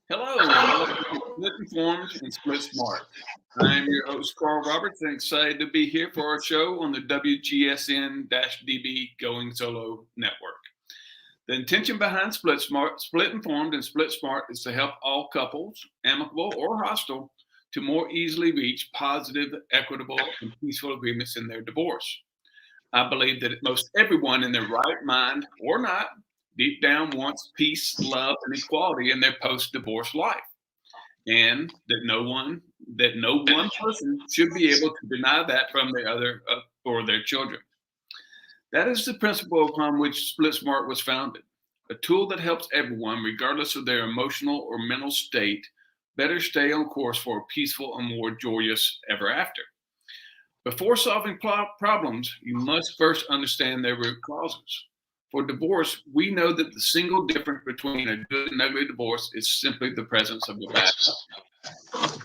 Hello, and welcome to Split Informed and Split Smart. I am your host, Carl Roberts, and excited to be here for our show on the WGSN-DB Going Solo Network. The intention behind Split Informed, and Split Smart is to help all couples, amicable or hostile, to more easily reach positive, equitable, and peaceful agreements in their divorce. I believe that most everyone in their right mind or not deep down wants peace, love, and equality in their post-divorce life, and that no one person should be able to deny that from the other or their children. That is the principle upon which SplitSmart was founded, a tool that helps everyone, regardless of their emotional or mental state, better stay on course for a peaceful and more joyous ever after. Before solving problems, you must first understand their root causes. For divorce, we know that the single difference between a good and ugly divorce is simply the presence of a bad actor.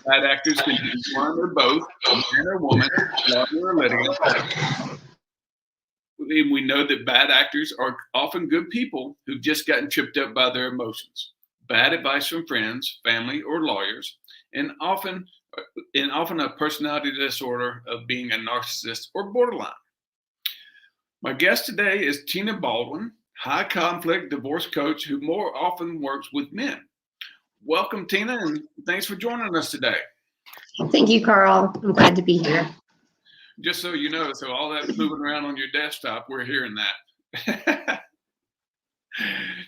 Bad actors can be one or both, a man or woman, lawyer or litigant. And we know that bad actors are often good people who've just gotten tripped up by their emotions, bad advice from friends, family, or lawyers, and often a personality disorder of being a narcissist or borderline. My guest today is Tina Baldwin, high conflict divorce coach who more often works with men. Welcome, Tina, and thanks for joining us today. Thank you, Carl. I'm glad to be here. Just so you know, so all that moving around on your desktop, we're hearing that.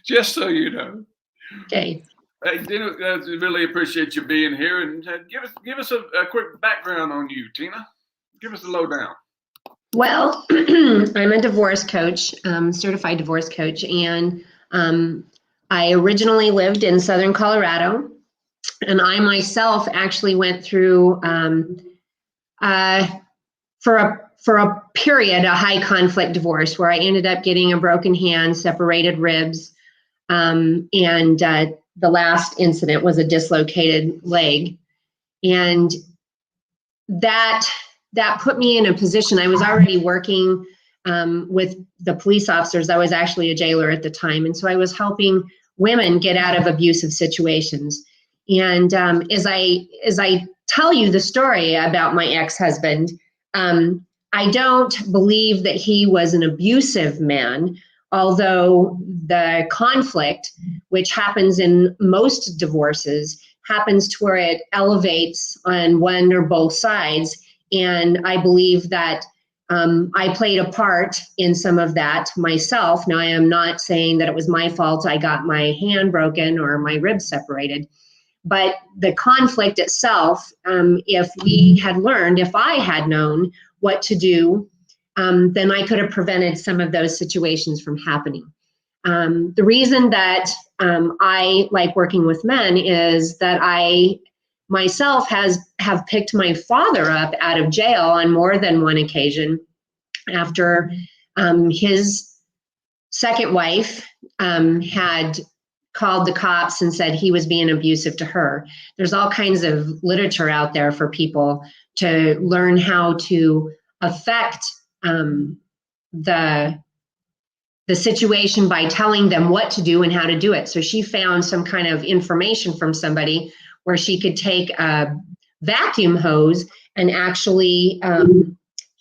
Just so you know. Okay. Hey, Tina, I really appreciate you being here, and give us a quick background on you, Tina. Give us a lowdown. Well, I'm a divorce coach, certified divorce coach, and I originally lived in Southern Colorado, and I myself actually went through for a period a high conflict divorce where I ended up getting a broken hand, separated ribs, and the last incident was a dislocated leg, and that put me in a position. I was already working with the police officers. I was actually a jailer at the time, and so I was helping women get out of abusive situations. And as I tell you the story about my ex-husband, I don't believe that he was an abusive man, although the conflict, which happens in most divorces, happens to where it elevates on one or both sides. And I believe that I played a part in some of that myself. Now, I am not saying that it was my fault I got my hand broken or my ribs separated, but the conflict itself, if I had known what to do, then I could have prevented some of those situations from happening. The reason that I like working with men is that I myself have picked my father up out of jail on more than one occasion after his second wife had called the cops and said he was being abusive to her. There's all kinds of literature out there for people to learn how to affect the situation by telling them what to do and how to do it. So she found some kind of information from somebody where she could take a vacuum hose and actually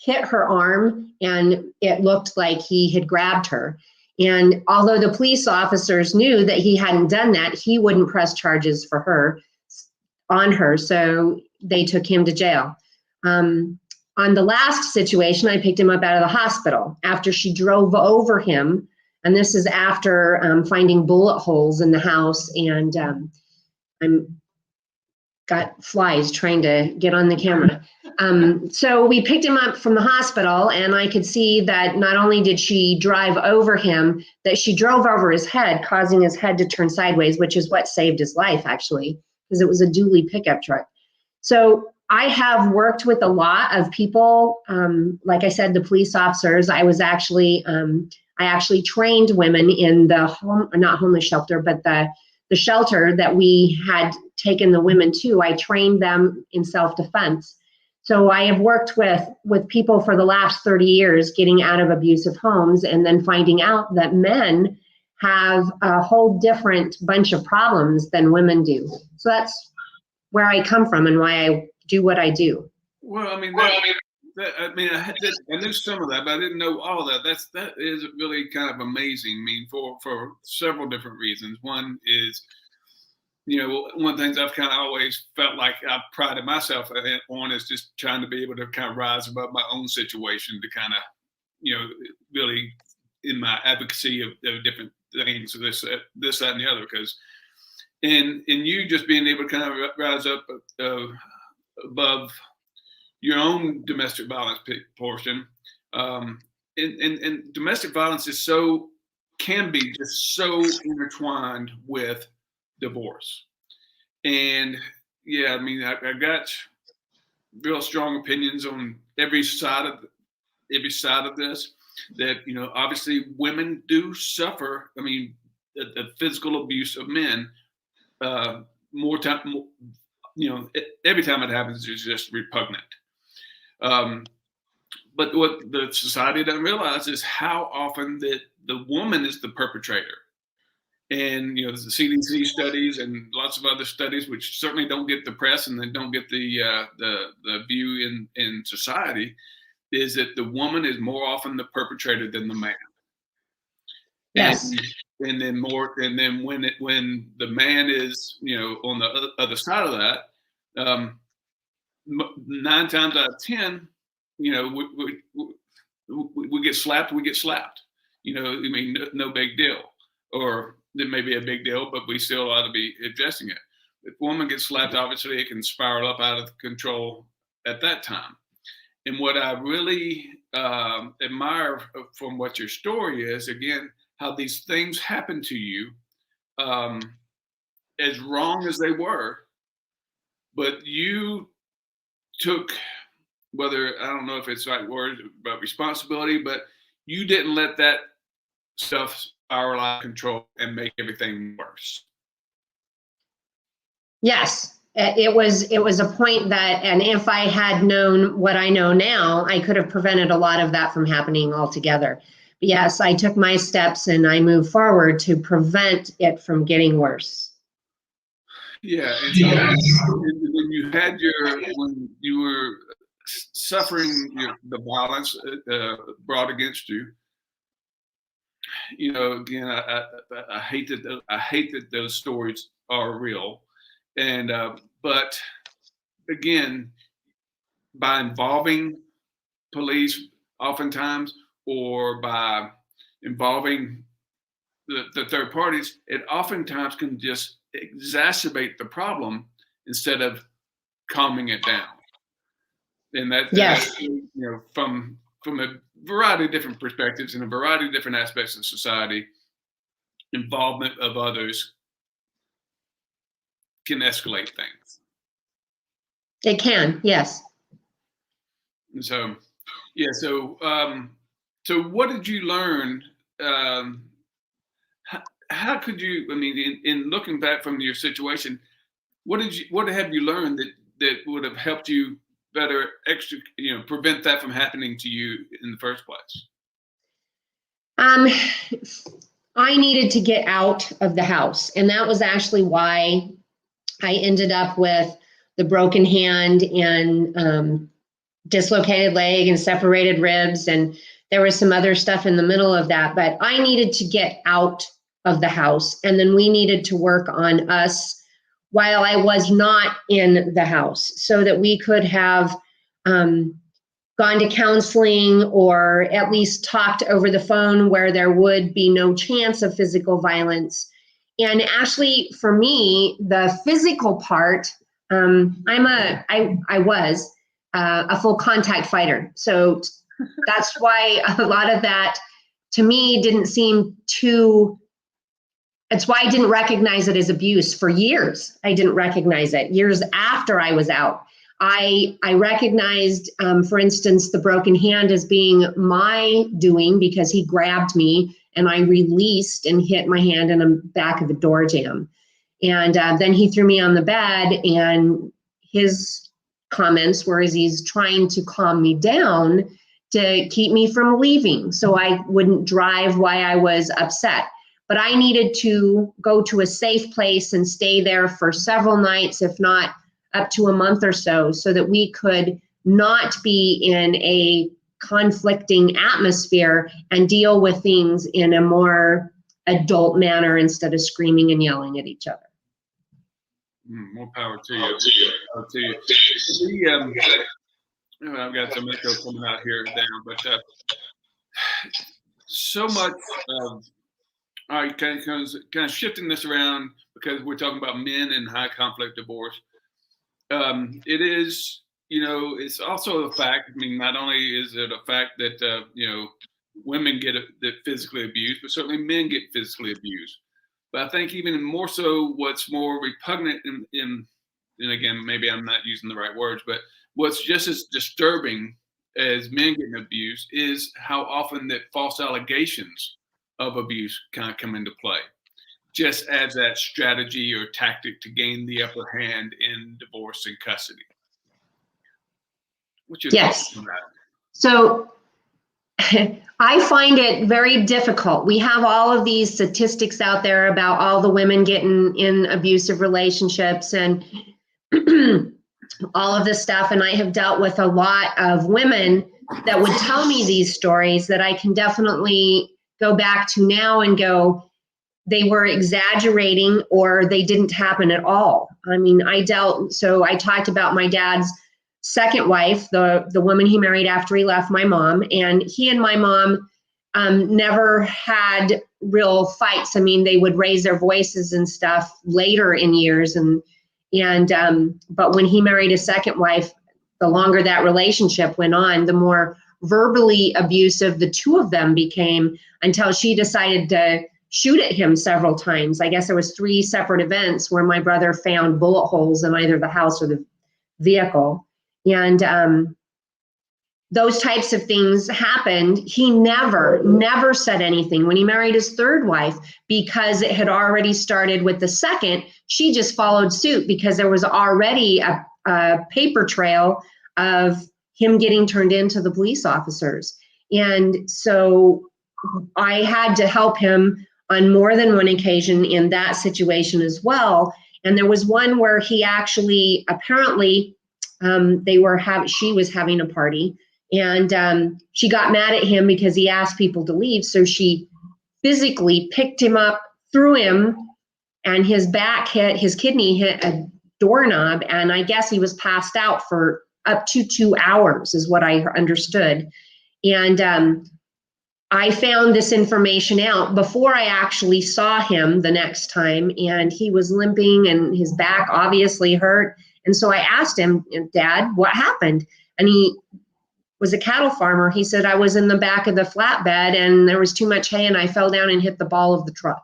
hit her arm, and it looked like he had grabbed her. And although the police officers knew that he hadn't done that, he wouldn't press charges on her, so they took him to jail. On the last situation, I picked him up out of the hospital after she drove over him, and this is after finding bullet holes in the house, and I'm got flies trying to get on the camera. So we picked him up from the hospital, and I could see that not only did she drive over him, that she drove over his head, causing his head to turn sideways, which is what saved his life, actually, because it was a dually pickup truck. So I have worked with a lot of people. Like I said, the police officers. I actually trained women in the not homeless shelter, but the shelter that we had taken the women to. I trained them in self-defense. So I have worked with people for the last 30 years getting out of abusive homes, and then finding out that men have a whole different bunch of problems than women do. So that's where I come from and why I do what I do. Well, I mean, I knew some of that, but I didn't know all that. That is really kind of amazing. I mean, for several different reasons. One is, one of the things I've kind of always felt like I've prided myself on is just trying to be able to kind of rise above my own situation to kind of, really in my advocacy of different things, this, that, and the other. Because in you just being able to kind of rise up above your own domestic violence portion, and domestic violence can be just so intertwined with divorce. And yeah, I mean, I got real strong opinions on every side of this. That obviously women do suffer. I mean, the physical abuse of men more time. Every time it happens, it's just repugnant. But what the society doesn't realize is how often that the woman is the perpetrator. And the CDC studies and lots of other studies, which certainly don't get the press and they don't get the view in society, is that the woman is more often the perpetrator than the man. Yes. And then when the man is on the other side of that, 9 times out of 10, we get slapped. We get slapped. I mean, no big deal. Or it may be a big deal, but we still ought to be addressing it. If a woman gets slapped, obviously it can spiral up out of control at that time. And what I really admire from what your story is, again, how these things happen to you, as wrong as they were, but you took, whether, I don't know if it's the right word, but responsibility, but you didn't let that stuff spiral out of control and make everything worse. Yes, it was a point that, and if I had known what I know now, I could have prevented a lot of that from happening altogether. But yes, I took my steps and I moved forward to prevent it from getting worse. Yeah, and so when you were suffering the violence brought against you, again, I hate that those stories are real, and but again, by involving police oftentimes, or by involving the third parties, it oftentimes can just exacerbate the problem instead of calming it down. And that's from a variety of different perspectives and a variety of different aspects of society, involvement of others can escalate things. It can, yes. And so, yeah. So what did you learn? How could you? I mean, in looking back from your situation, what have you learned that would have helped you better prevent that from happening to you in the first place? I needed to get out of the house, and that was actually why I ended up with the broken hand and dislocated leg and separated ribs, and there was some other stuff in the middle of that, but I needed to get out of the house, and then we needed to work on us while I was not in the house, so that we could have gone to counseling, or at least talked over the phone where there would be no chance of physical violence. And actually, for me, the physical part, I was a full contact fighter. So that's why a lot of that to me didn't seem too, it's why I didn't recognize it as abuse for years. I didn't recognize it. Years after I was out, I recognized, for instance, the broken hand as being my doing, because he grabbed me and I released and hit my hand in the back of the door jamb. And then he threw me on the bed, and his comments were as he's trying to calm me down to keep me from leaving so I wouldn't drive while I was upset. but I needed to go to a safe place and stay there for several nights, if not up to a month or so that we could not be in a conflicting atmosphere and deal with things in a more adult manner instead of screaming and yelling at each other. More power to you. Power to you. I've got some echo coming out here down, but so much of, all right, kind of shifting this around because we're talking about men in high conflict divorce. It is, it's also a fact. I mean, not only is it a fact that, women get physically abused, but certainly men get physically abused. But I think even more so, what's more repugnant and again, maybe I'm not using the right words, but what's just as disturbing as men getting abused is how often that false allegations of abuse kind of come into play, just as that strategy or tactic to gain the upper hand in divorce and custody. What's your thoughts on that? So I find it very difficult. We have all of these statistics out there about all the women getting in abusive relationships and all of this stuff. And I have dealt with a lot of women that would tell me these stories that I can definitely go back to now and go, they were exaggerating or they didn't happen at all. I mean, I talked about my dad's second wife, the woman he married after he left my mom, and he and my mom never had real fights. I mean, they would raise their voices and stuff later in years, but when he married his second wife, the longer that relationship went on, the more verbally abusive the two of them became, until she decided to shoot at him several times. I guess there was 3 separate events where my brother found bullet holes in either the house or the vehicle. And those types of things happened. He never said anything when he married his third wife, because it had already started with the second. She just followed suit because there was already a paper trail of him getting turned into the police officers. And so I had to help him on more than one occasion in that situation as well. And there was one where he actually, apparently, she was having a party, and she got mad at him because he asked people to leave. So she physically picked him up, threw him, and his kidney hit a doorknob. And I guess he was passed out for up to 2 hours is what I understood. And I found this information out before I actually saw him the next time, and he was limping and his back obviously hurt. And so I asked him, Dad, what happened? And he was a cattle farmer. He said, I was in the back of the flatbed and there was too much hay and I fell down and hit the ball of the truck.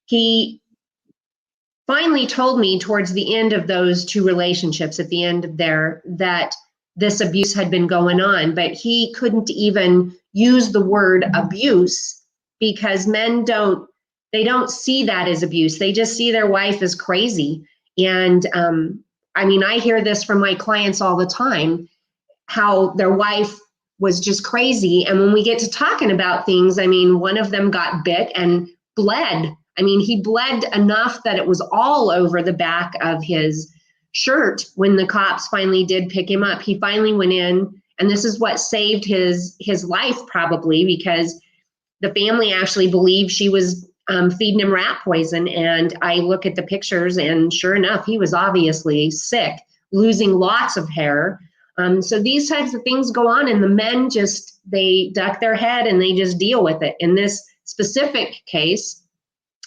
He finally told me towards the end of those 2 relationships, at the end of there, that this abuse had been going on, but he couldn't even use the word abuse because men don't see that as abuse. They just see their wife as crazy. And I mean, I hear this from my clients all the time, how their wife was just crazy. And when we get to talking about things, I mean, one of them got bit and bled. I mean, he bled enough that it was all over the back of his shirt. When the cops finally did pick him up, he finally went in, and this is what saved his life probably, because the family actually believed she was feeding him rat poison. And I look at the pictures and sure enough, he was obviously sick, losing lots of hair. So these types of things go on, and the men they duck their head and they just deal with it. In this specific case,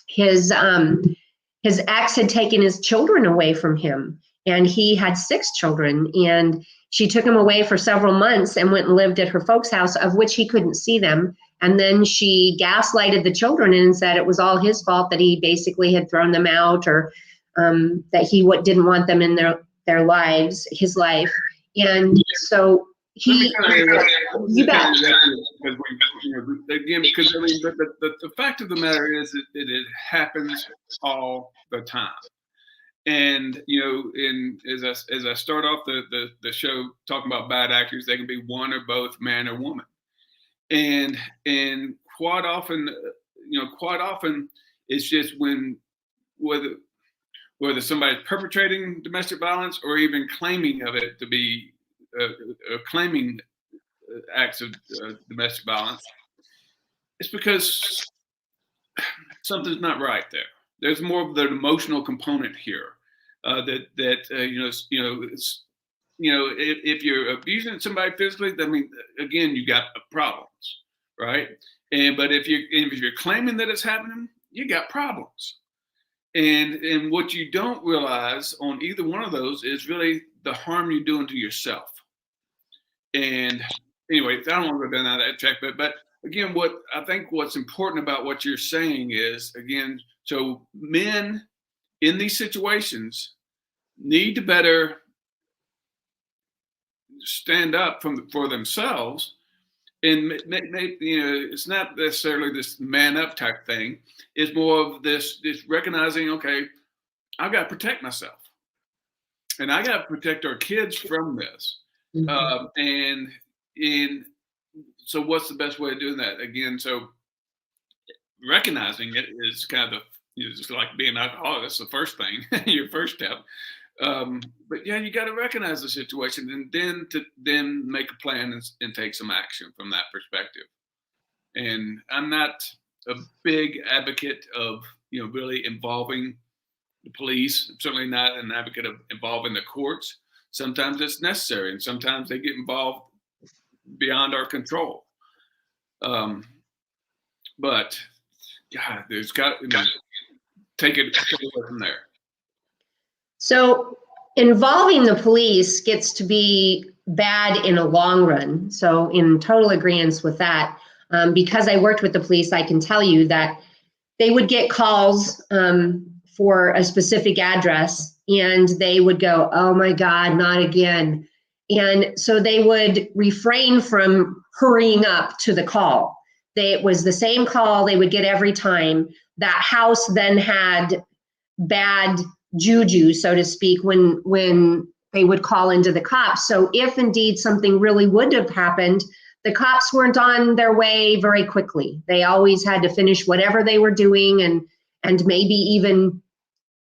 his ex had taken his children away from him, and he had 6 children, and she took him away for several months and went and lived at her folks' house, of which he couldn't see them. And then she gaslighted the children and said it was all his fault, that he basically had thrown them out, or that he didn't want them in their lives, his life. And so you bet. Because I mean, the fact of the matter is that it happens all the time. And as I start off the show talking about bad actors, they can be one or both man or woman. And quite often, quite often it's just whether somebody's perpetrating domestic violence or even claiming of it to be claiming acts of domestic violence, it's because something's not right there. There's more of the emotional component here. If you're abusing somebody physically, I mean, again, you got problems, right? But if you're claiming that it's happening, you got problems. And what you don't realize on either one of those is really the harm you're doing to yourself. And anyway, I don't want to go down that track, but again, what's important about what you're saying is, again, so men in these situations need to better stand up for themselves. And it's not necessarily this man up type thing. It's more of this recognizing, okay, I've got to protect myself, and I got to protect our kids from this. Mm-hmm. And so, what's the best way of doing that? Again, so recognizing it is kind of just like being alcoholic. That's the first thing, your first step. But yeah, you got to recognize the situation and then make a plan and take some action from that perspective. And I'm not a big advocate of, really involving the police. I'm certainly not an advocate of involving the courts. Sometimes it's necessary, and sometimes they get involved beyond our control. But God, there's got to take it away from there. So involving the police gets to be bad in a long run. So in total agreement with that, because I worked with the police, I can tell you that they would get calls for a specific address, and they would go, "Oh my God, not again." And so they would refrain from hurrying up to the call. It was the same call they would get every time. That house then had bad juju, so to speak, when they would call into the cops. So if indeed something really would have happened, the cops weren't on their way very quickly. They always had to finish whatever they were doing and maybe even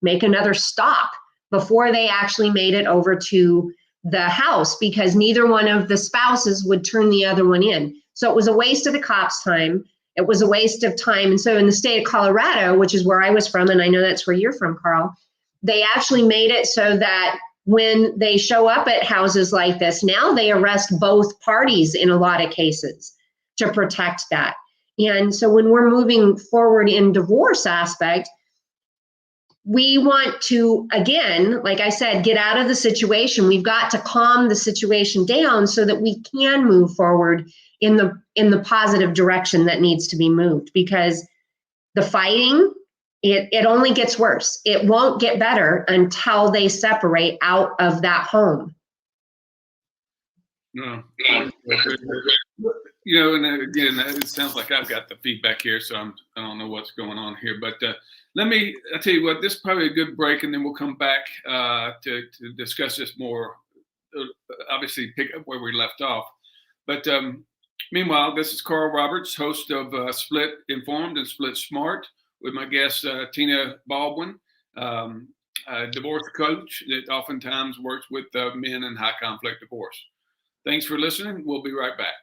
make another stop before they actually made it over to the house, because neither one of the spouses would turn the other one in. So it was a waste of the cops' time. It was a waste of time. And so in the state of Colorado, which is where I was from, and I know that's where you're from, Carl, they actually made it so that when they show up at houses like this, now they arrest both parties in a lot of cases to protect that. And so when we're moving forward in divorce aspect, we want to, again, like I said, get out of the situation. We've got to calm the situation down so that we can move forward in the positive direction that needs to be moved, because the fighting, it only gets worse. It won't get better until they separate out of that home. No. And again, it sounds like I've got the feedback here, so I don't know what's going on here. But I'll tell you what, this is probably a good break, and then we'll come back to discuss this more, obviously pick up where we left off. But meanwhile, this is Carl Roberts, host of Split Informed and Split Smart, with my guest, Tina Baldwin, a divorce coach that oftentimes works with men in high conflict divorce. Thanks for listening. We'll be right back.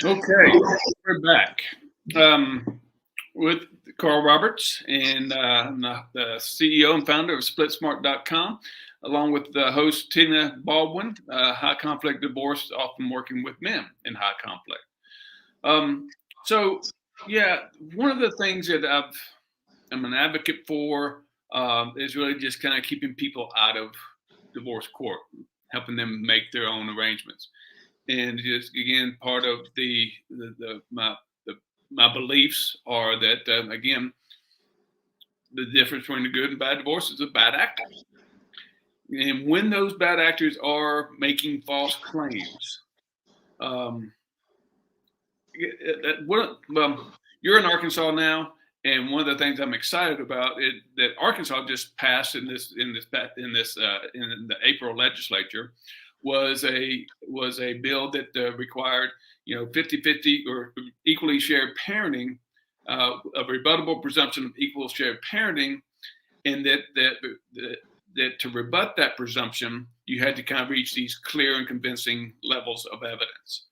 Okay, we're back with Carl Roberts, and I'm the CEO and founder of SplitSmart.com, along with the host Tina Baldwin, high conflict divorce, often working with men in high conflict. So, yeah, one of the things that I'm an advocate for is really just kind of keeping people out of divorce court, helping them make their own arrangements. And just again, part of my beliefs are that again, the difference between a good and bad divorce is a bad actor. And when those bad actors are making false claims, you're in Arkansas now, and one of the things I'm excited about is that Arkansas just passed in the April legislature was a bill that required 50-50 or equally shared parenting, a rebuttable presumption of equal shared parenting, and that to rebut that presumption, you had to kind of reach these clear and convincing levels of evidence.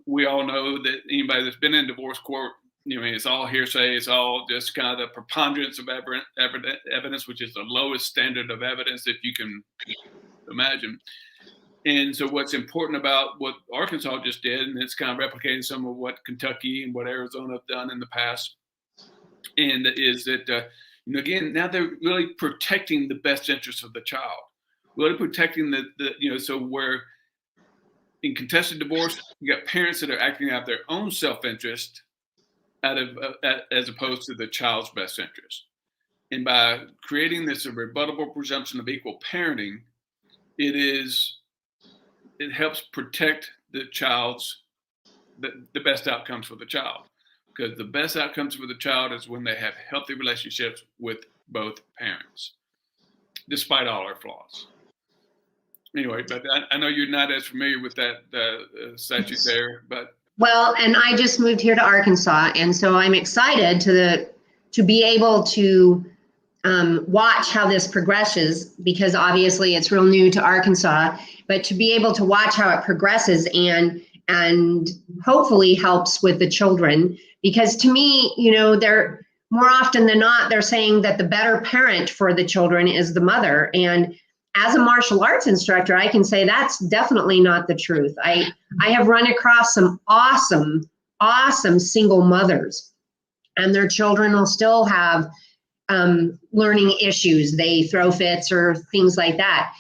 We all know that anybody that's been in divorce court, it's all hearsay. It's all just kind of the preponderance of evidence, which is the lowest standard of evidence that you can imagine. And so what's important about what Arkansas just did, and it's kind of replicating some of what Kentucky and what Arizona have done in the past, and is that, again, now they're really protecting the best interests of the child, really protecting so where in contested divorce, you got parents that are acting out their own self-interest as opposed to the child's best interest. And by creating this a rebuttable presumption of equal parenting, it helps protect the best outcomes for the child, because the best outcomes for the child is when they have healthy relationships with both parents, despite all our flaws. Anyway, but I know you're not as familiar with that statute there, but. Well, and I just moved here to Arkansas, and so I'm excited to be able to watch how this progresses, because obviously it's real new to Arkansas, but to be able to watch how it progresses and hopefully helps with the children, because to me, they're more often than not, they're saying that the better parent for the children is the mother. And as a martial arts instructor, I can say that's definitely not the truth. I have run across some awesome single mothers, and their children will still have learning issues. They throw fits or things like that.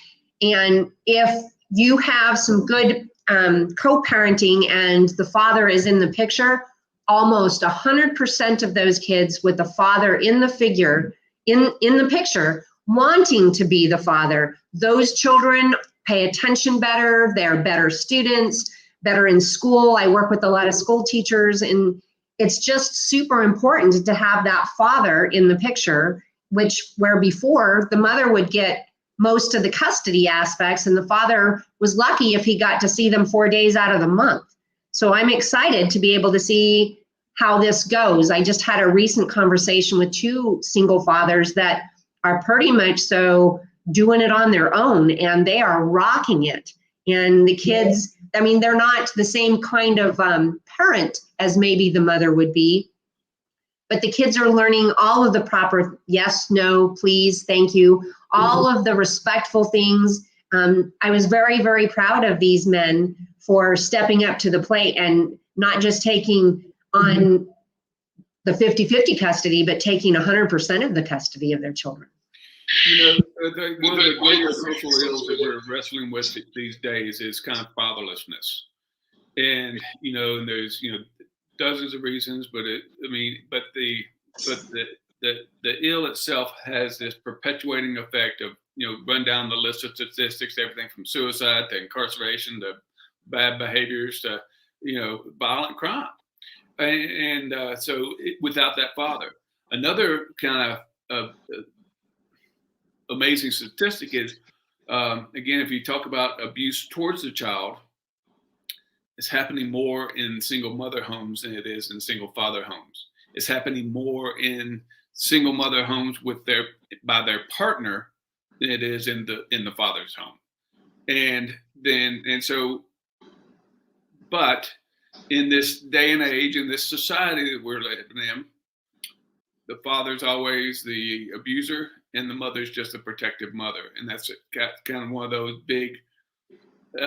And if you have some good co-parenting and the father is in the picture, almost 100% of those kids with the father in the figure, in the picture, wanting to be the father, those children pay attention better, they're better students, better in school. I work with a lot of school teachers, and it's just super important to have that father in the picture, where before the mother would get most of the custody aspects, and the father was lucky if he got to see them 4 days out of the month. So I'm excited to be able to see how this goes. I just had a recent conversation with 2 single fathers that are pretty much so doing it on their own, and they are rocking it. And the kids, I mean, they're not the same kind of parent as maybe the mother would be, but the kids are learning all of the proper yes, no, please, thank you, all of the respectful things. I was very, very proud of these men for stepping up to the plate and not just taking on the 50-50 custody, but taking 100% of the custody of their children. One of the greater social ills that we're wrestling with these days is kind of fatherlessness. And, and there's, dozens of reasons, but the ill itself has this perpetuating effect of, run down the list of statistics, everything from suicide to incarceration to bad behaviors to, violent crime. And so without that father, another kind of amazing statistic is, again, if you talk about abuse towards the child, it's happening more in single mother homes than it is in single father homes. It's happening more in single mother homes by their partner than it is in the father's home. But in this day and age, in this society that we're living in, the father's always the abuser and the mother's just a protective mother. And that's kind of one of those big,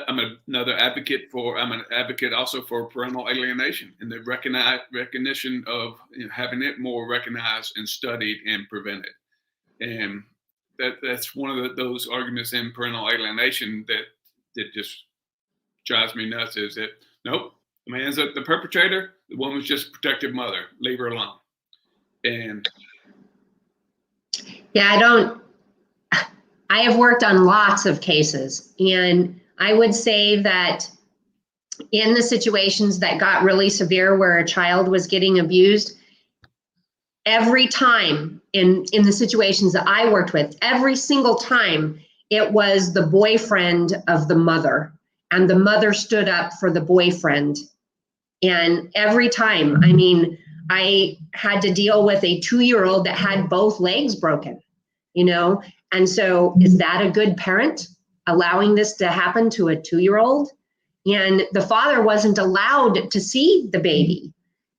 I'm an advocate also for parental alienation and the recognition of having it more recognized and studied and prevented. And that's one of those arguments in parental alienation that just drives me nuts, is that, nope, the man's the perpetrator, the woman's just a protective mother, leave her alone. And yeah, I have worked on lots of cases, and I would say that in the situations that got really severe where a child was getting abused, every time in the situations that I worked with, every single time it was the boyfriend of the mother, and the mother stood up for the boyfriend. And every time, I mean, I had to deal with a 2-year-old that had both legs broken, and so is that a good parent allowing this to happen to a 2-year-old? And the father wasn't allowed to see the baby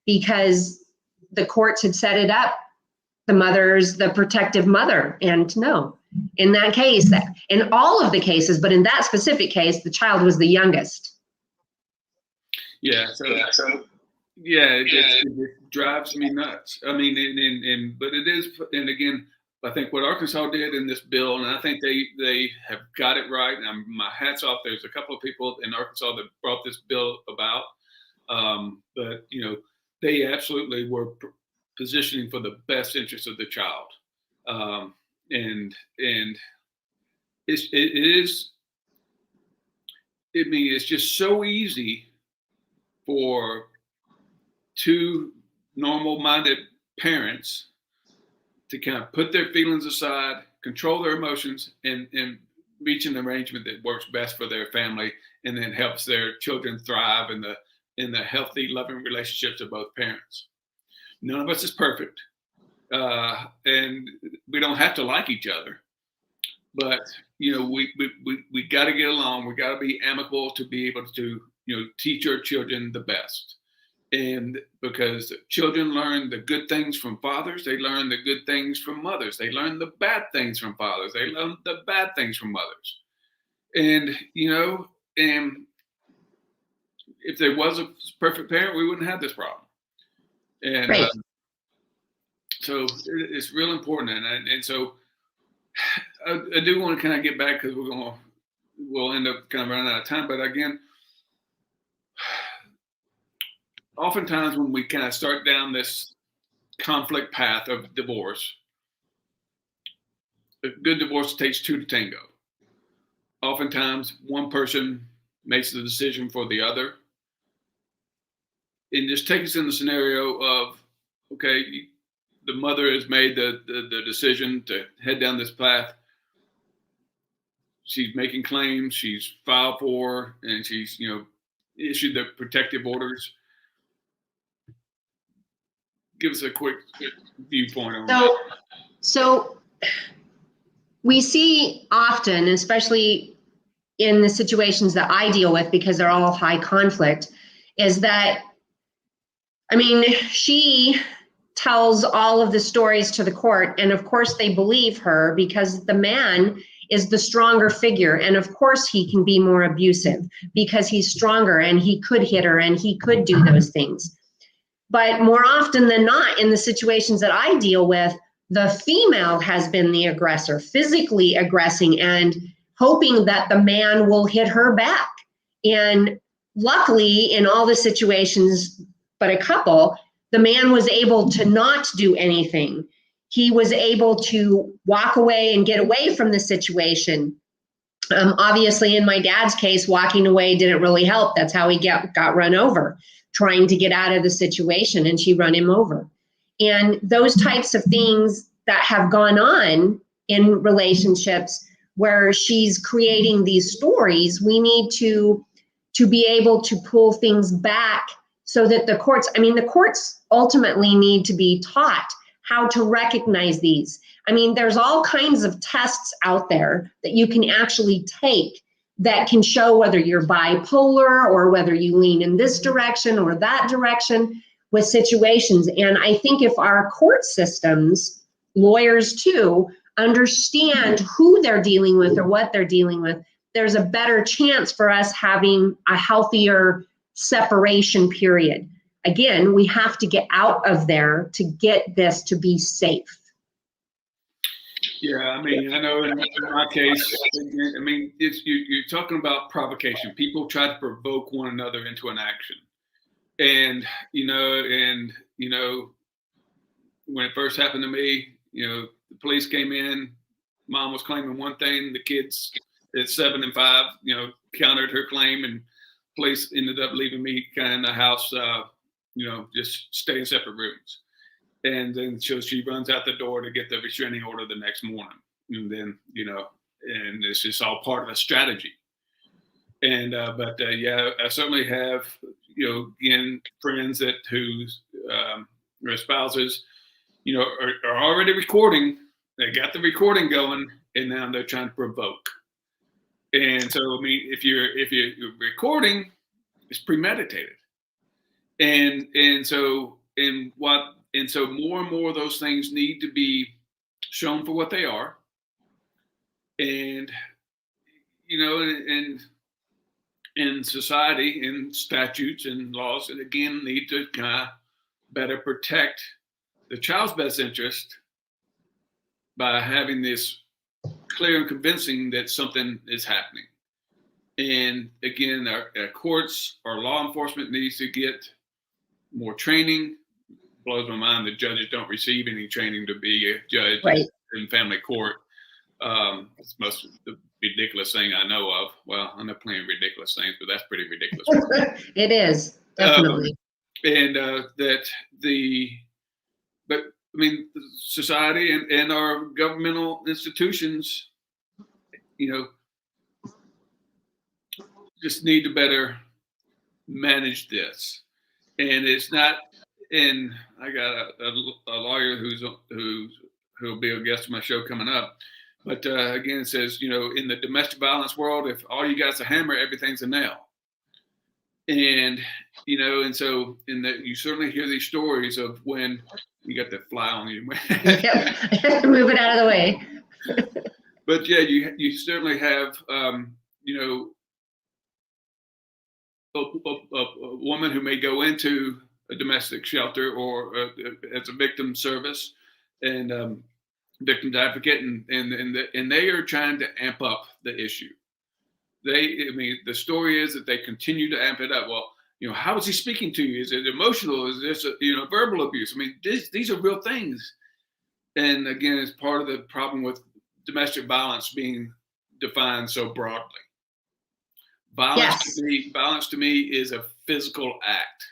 because the courts had set it up. The mother's the protective mother. And no, in that case, in all of the cases, but in that specific case, the child was the youngest. Yeah. It drives me nuts. I mean, but it is, and again, I think what Arkansas did in this bill, and I think they have got it right. And my hat's off. There's a couple of people in Arkansas that brought this bill about, but they absolutely were positioning for the best interest of the child, and it is. I mean, it's just so easy for two normal-minded parents to kind of put their feelings aside, control their emotions, and reach an arrangement that works best for their family, and then helps their children thrive in the healthy, loving relationships of both parents. None of us is perfect, and we don't have to like each other, but we got to get along. We got to be amicable to be able to teach our children the best. And because children learn the good things from fathers, they learn the good things from mothers. They learn the bad things from fathers. They learn the bad things from mothers. And, and if there was a perfect parent, we wouldn't have this problem. And right. So it's real important. And so I do want to kind of get back, because we'll end up kind of running out of time. But again, oftentimes when we kind of start down this conflict path of divorce, a good divorce takes two to tango. Oftentimes one person makes the decision for the other. And just take us in the scenario of, okay, the mother has made the decision to head down this path. She's making claims, she's filed for, and she's, issued the protective orders. Give us a quick viewpoint on that. So we see often, especially in the situations that I deal with, because they're all high conflict, is that, she tells all of the stories to the court, and of course they believe her because the man is the stronger figure, and of course he can be more abusive because he's stronger and he could hit her and he could do those things. But more often than not, in the situations that I deal with, the female has been the aggressor, physically aggressing and hoping that the man will hit her back. And luckily, in all the situations but a couple, the man was able to not do anything. He was able to walk away and get away from the situation. Obviously, in my dad's case, walking away didn't really help. That's how he got run over, trying to get out of the situation, and she run him over. And those types of things that have gone on in relationships where she's creating these stories, we need to be able to pull things back so that the courts ultimately need to be taught how to recognize these. There's all kinds of tests out there that you can actually take that can show whether you're bipolar or whether you lean in this direction or that direction with situations. And I think if our court systems, lawyers too, understand who they're dealing with or what they're dealing with, there's a better chance for us having a healthier separation period. Again, we have to get out of there to get this to be safe. Yeah, I mean, I know in my case, I mean, you're talking about provocation. People try to provoke one another into an action. And, when it first happened to me, the police came in, mom was claiming one thing, the kids at 7 and 5, countered her claim, and police ended up leaving me kind of in the house, just stay in separate rooms. And then she runs out the door to get the restraining order the next morning. And then, and it's just all part of a strategy. And, yeah, I certainly have, again, friends whose spouses, are already recording. They got the recording going, and now they're trying to provoke. And so, I mean, if you're recording, it's premeditated. And so more and more of those things need to be shown for what they are. And, in society and statutes and laws, and again, need to kind of better protect the child's best interest by having this clear and convincing that something is happening. And again, our courts, our law enforcement needs to get more training. Blows my mind that judges don't receive any training to be a judge in family court. It's most the ridiculous thing I know of. Well, I know plenty of ridiculous things, but that's pretty ridiculous. It is, definitely. But I mean, society and our governmental institutions, just need to better manage this. And it's not. And I got a lawyer who'll be a guest on my show coming up. But again, it says, in the domestic violence world, if all you got's a hammer, everything's a nail. And, and so you certainly hear these stories of when you got that fly on you. Yep. Move it out of the way. But yeah, you certainly have, a woman who may go into a domestic shelter or as a victim service and victims advocate, and they are trying to amp up the issue. The story is that they continue to amp it up. Well, how is he speaking to you? Is it emotional? Is this verbal abuse? I mean, these are real things. And again, it's part of the problem with domestic violence being defined so broadly. Violence to me is a physical act.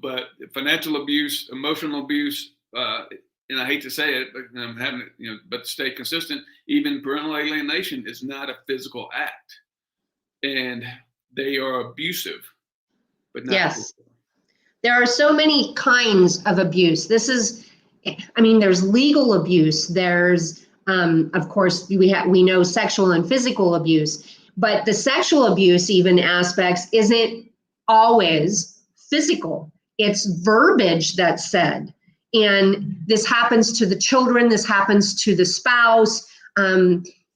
But financial abuse, emotional abuse, and I hate to say it, but I'm having it, but to stay consistent, even parental alienation is not a physical act. And they are abusive, but not physical. There are so many kinds of abuse. There's legal abuse. There's, of course, we know sexual and physical abuse, but the sexual abuse even aspects isn't always physical. It's verbiage that's said. And this happens to the children, this happens to the spouse.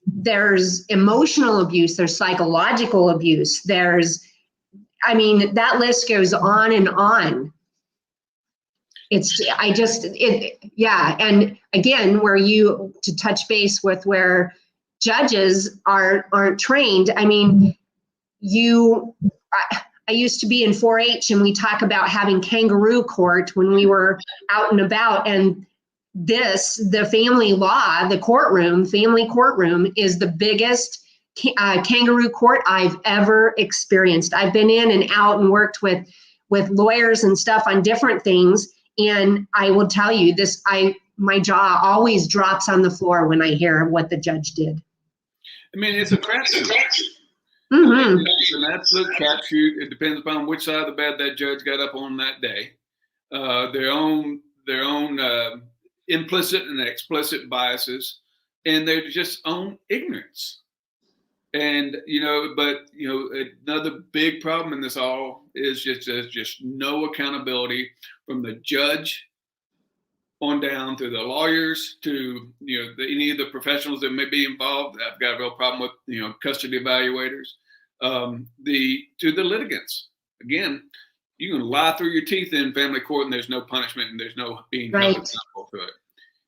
There's emotional abuse, there's psychological abuse, that list goes on and on. And again, to touch base with where judges aren't trained. I used to be in 4-H, and we talk about having kangaroo court when we were out and about. And the family law, family courtroom is the biggest kangaroo court I've ever experienced. I've been in and out and worked with lawyers and stuff on different things. And I will tell you this, my jaw always drops on the floor when I hear what the judge did. It's a crapshoot. Mm-hmm. It's an absolute crapshoot. It depends upon which side of the bed that judge got up on that day. Their own implicit and explicit biases, and their just own ignorance. And, but, another big problem in this all is just no accountability from the judge on down to the lawyers to, any of the professionals that may be involved. I've got a real problem with, custody evaluators, to the litigants. Again, you can lie through your teeth in family court and there's no punishment and there's no being held accountable to it.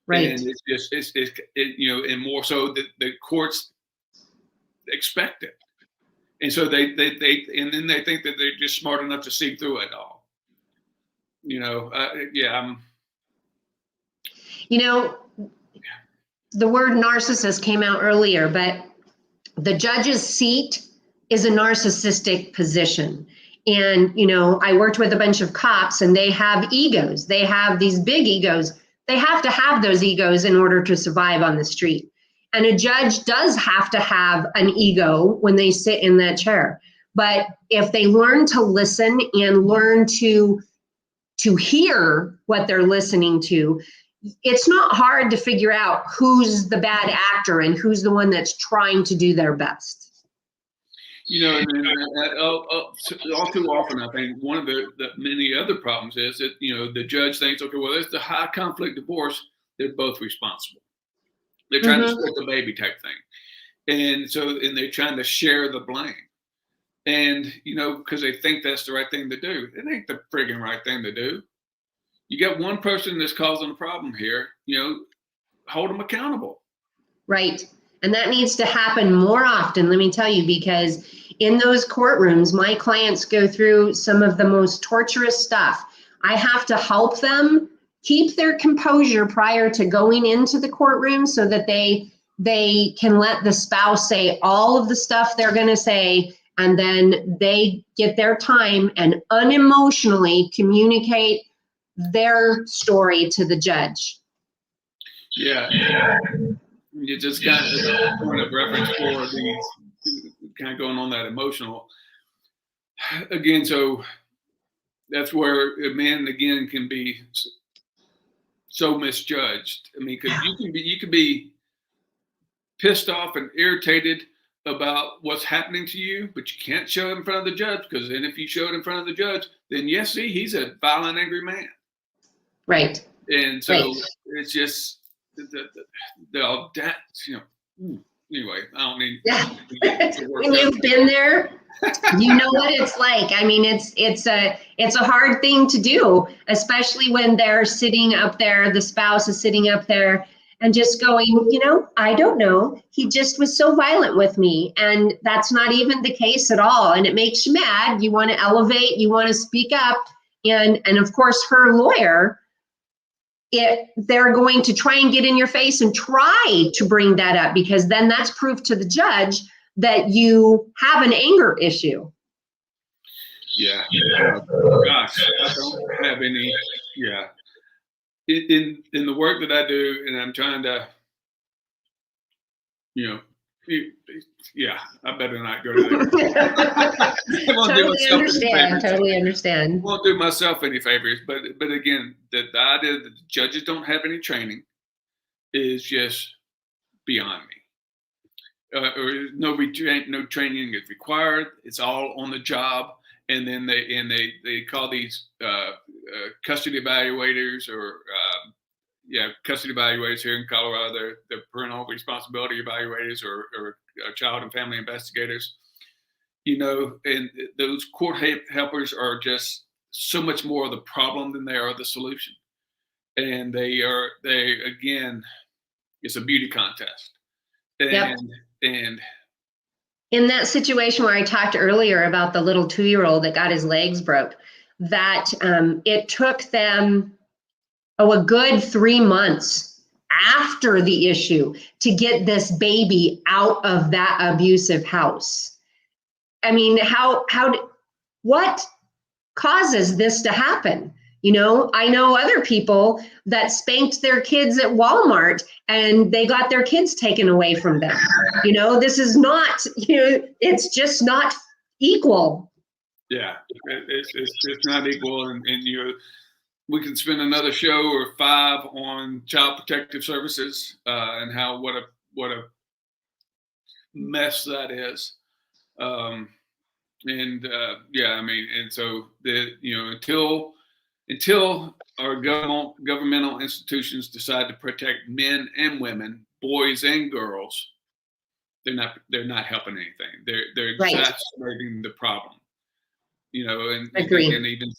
Right. And it's and more so that the courts expect it. And so they and then they think that they're just smart enough to see through it all. The word narcissist came out earlier, but the judge's seat is a narcissistic position. And, I worked with a bunch of cops and they have egos. They have these big egos. They have to have those egos in order to survive on the street. And a judge does have to have an ego when they sit in that chair. But if they learn to listen and learn to hear what they're listening to, it's not hard to figure out who's the bad actor and who's the one that's trying to do their best. All too often, I think one of the many other problems is that, the judge thinks, okay, well, it's the high conflict divorce. They're both responsible. They're trying to split the baby type thing. And they're trying to share the blame. And, because they think that's the right thing to do. It ain't the friggin' right thing to do. You got one person that's causing a problem here, hold them accountable. Right. And that needs to happen more often, let me tell you, because in those courtrooms, my clients go through some of the most torturous stuff. I have to help them keep their composure prior to going into the courtroom so that they can let the spouse say all of the stuff they're going to say, and then they get their time and unemotionally communicate their story to the judge. Yeah. You just kind of a point of reference for these kind of going on that emotional. Again, so that's where a man again can be so misjudged. I mean, because you can be pissed off and irritated about what's happening to you, but you can't show it in front of the judge, because then if you show it in front of the judge, then yes, see, he's a violent, angry man. Right. And so it's just the audacity, anyway, I don't need. Yeah. When you've been there, you know what it's like. I mean, it's a hard thing to do, especially when they're sitting up there, the spouse is sitting up there and just going, I don't know. He just was so violent with me. And that's not even the case at all. And it makes you mad. You want to elevate, you want to speak up. And of course, her lawyer, they're going to try and get in your face and try to bring that up, because then that's proof to the judge that you have an anger issue. Yeah. Gosh, I don't have any. Yeah. In the work that I do, and I'm trying to, yeah, I better not go to that. Totally understand. Won't do myself any favors, but again, the idea that the judges don't have any training is just beyond me. Or no training is required. It's all on the job, and then they call these custody evaluators or custody evaluators here in Colorado. They're parental responsibility evaluators or child and family investigators. And those court helpers are just so much more of the problem than they are the solution. And they again, it's a beauty contest. And in that situation where I talked earlier about the little 2-year-old that got his legs broke, that it took them a good 3 months after the issue to get this baby out of that abusive house. I mean, what causes this to happen? I know other people that spanked their kids at Walmart and they got their kids taken away from them. This is not, it's just not equal. Yeah, it's not equal. And we can spend another show or 5 on child protective services and how what a mess that is. Yeah, I mean, and so until our governmental institutions decide to protect men and women, boys and girls, they're not helping anything. They're Right. exacerbating the problem. And Agree. and even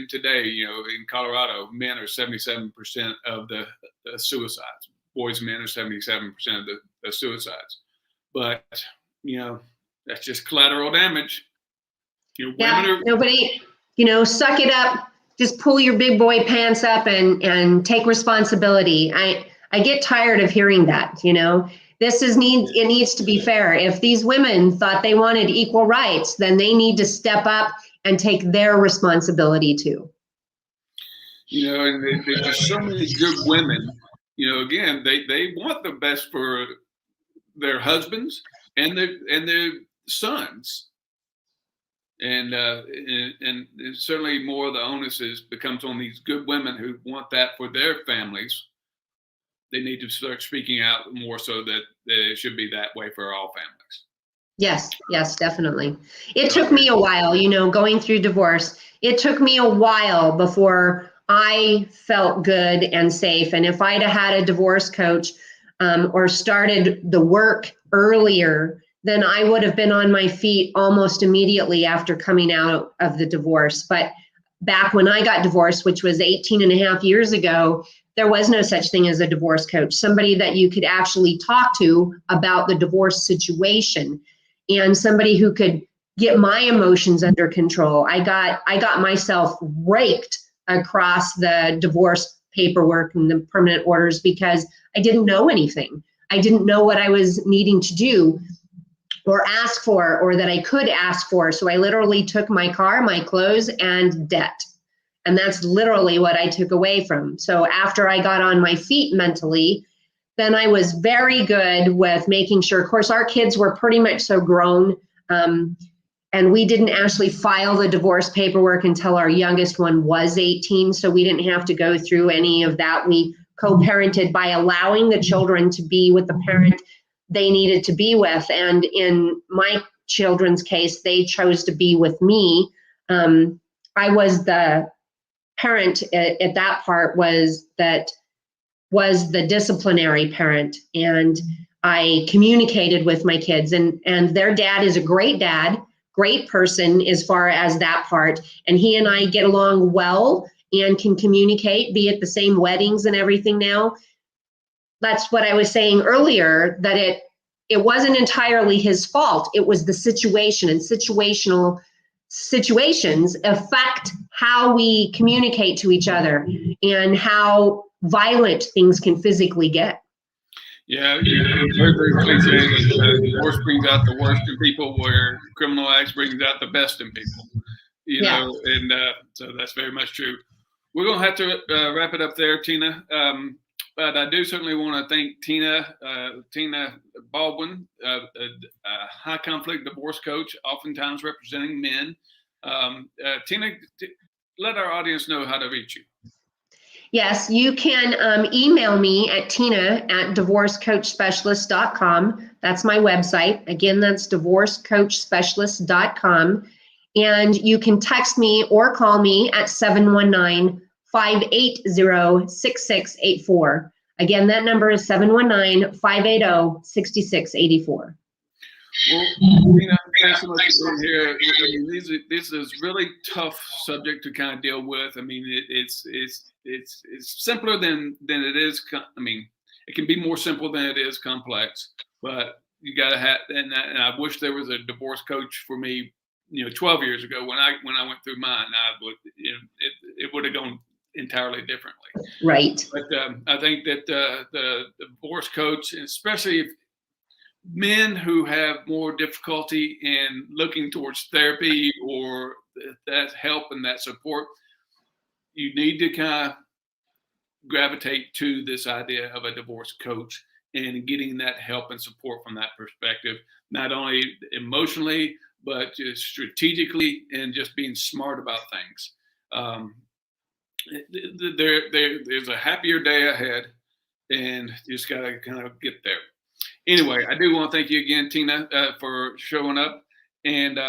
today, in Colorado, men are 77% of the suicides. Boys and men are 77% of the suicides. But that's just collateral damage. Nobody, suck it up. Just pull your big boy pants up and take responsibility. I get tired of hearing that. It needs to be fair. If these women thought they wanted equal rights, then they need to step up and take their responsibility too. And there's just so many good women. Again, they want the best for their husbands and their sons. And certainly more of the onus becomes on these good women who want that for their families. They need to start speaking out more so that it should be that way for all families. Yes, definitely. It took me a while, going through divorce. It took me a while before I felt good and safe. And if I'd have had a divorce coach or started the work earlier, then I would have been on my feet almost immediately after coming out of the divorce. But back when I got divorced, which was 18 and a half years ago, there was no such thing as a divorce coach, somebody that you could actually talk to about the divorce situation and somebody who could get my emotions under control. I got myself raked across the divorce paperwork and the permanent orders because I didn't know anything. I didn't know what I was needing to do or ask for, or that I could ask for. So I literally took my car, my clothes, and debt. And that's literally what I took away from. So after I got on my feet mentally, then I was very good with making sure, of course, our kids were pretty much so grown. And we didn't actually file the divorce paperwork until our youngest one was 18. So we didn't have to go through any of that. We co-parented by allowing the children to be with the parent they needed to be with. And in my children's case, they chose to be with me. I was the parent at that part was the disciplinary parent. And I communicated with my kids, and their dad is a great dad, great person as far as that part. And he and I get along well and can communicate, be at the same weddings and everything now. That's what I was saying earlier, that it wasn't entirely his fault. It was the situation, and situational situations affect how we communicate to each other and how violent things can physically get. Yeah, it's very, very cliche that divorce brings out the worst in people, where criminal acts brings out the best in people. And so that's very much true. We're going to have to wrap it up there, Tina. But I do certainly want to thank Tina Baldwin, a high conflict divorce coach, oftentimes representing men. Tina, let our audience know how to reach you. Yes, you can email me at tina@divorcecoachspecialist.com. That's my website. Again, that's divorcecoachspecialist.com. And you can text me or call me at 719-580-6684. Again, that number is 719-580-6684. Well, Tina, thanks so much for being here. I mean, this is really tough subject to kind of deal with. I mean, it's simpler than it is. I mean, it can be more simple than it is complex. But you got to have, and I wish there was a divorce coach for me, 12 years ago when I went through mine. It would have gone entirely differently. Right. But I think that the divorce coach, especially if men who have more difficulty in looking towards therapy or that help and that support, you need to kind of gravitate to this idea of a divorce coach and getting that help and support from that perspective, not only emotionally, but just strategically and just being smart about things. There's a happier day ahead, and you just got to kind of get there. Anyway, I do want to thank you again, Tina, for showing up. And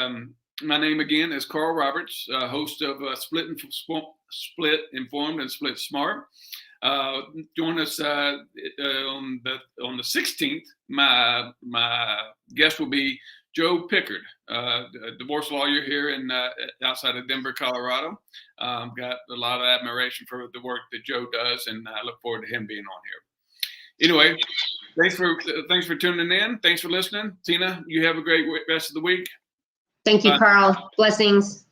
my name again is Carl Roberts, host of Split Informed and Split Smart. Join us on the 16th. My guest will be Joe Pickard, a divorce lawyer here in outside of Denver, Colorado. Got a lot of admiration for the work that Joe does, and I look forward to him being on here. Anyway, thanks for tuning in. Thanks for listening. Tina, you have a great rest of the week. Thank you, Carl. Blessings.